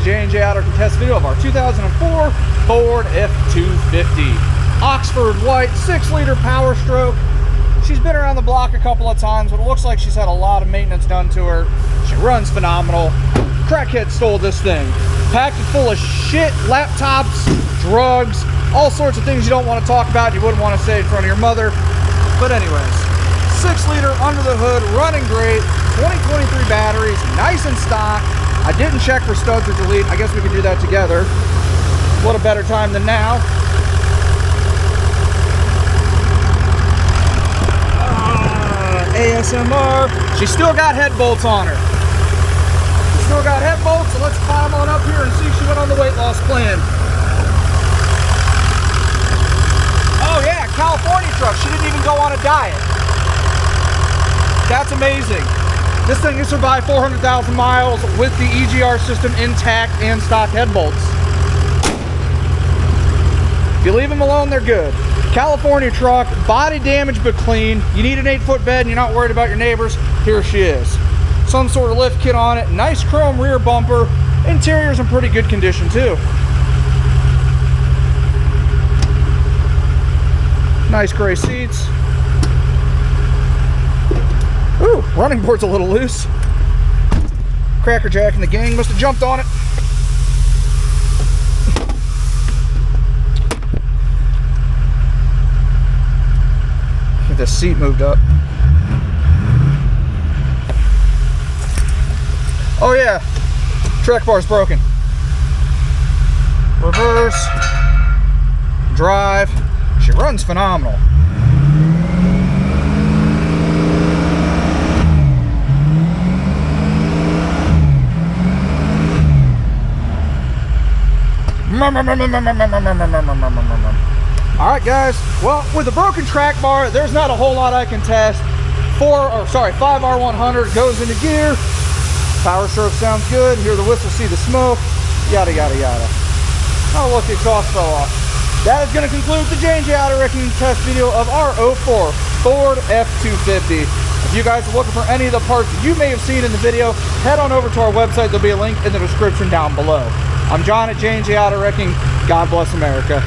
J&J Auto Contest video of our 2004 Ford F-250. Oxford white, 6-liter Power Stroke. She's been around the block a couple of times, but it looks like she's had a lot of maintenance done to her. She runs phenomenal. Crackhead stole this thing. Packed it full of shit, laptops, drugs, all sorts of things you don't want to talk about, you wouldn't want to say in front of your mother. But anyways, 6-liter under the hood, running great, 2023 batteries, nice in stock. I didn't check for studs or delete. I guess we could do that together. What a better time than now. ASMR. She's still got head bolts on her. Still got head bolts, so let's climb on up here and see if she went on the weight loss plan. Oh yeah, California truck. She didn't even go on a diet. That's amazing. This thing can survive 400,000 miles with the EGR system intact and stock head bolts. If you leave them alone, they're good. California truck, body damage but clean. You need an 8-foot bed and you're not worried about your neighbors, here she is. Some sort of lift kit on it, nice chrome rear bumper, interior's in pretty good condition too. Nice gray seats. Ooh, running board's a little loose. Cracker Jack and the gang must have jumped on it. Get this seat moved up. Oh yeah, track bar's broken. Reverse, drive. She runs phenomenal. Alright guys, well, with the broken track bar, there's not a whole lot I can test. 5R100 goes into gear. Power stroke sounds good. Hear the whistle, see the smoke. Yada, yada, yada. Oh, look, the exhaust fell off. That is going to conclude the J&J Auto Wrecking test video of our 04 Ford F-250. If you guys are looking for any of the parts that you may have seen in the video, head on over to our website. There'll be a link in the description down below. I'm John at J&J Auto Wrecking. God bless America.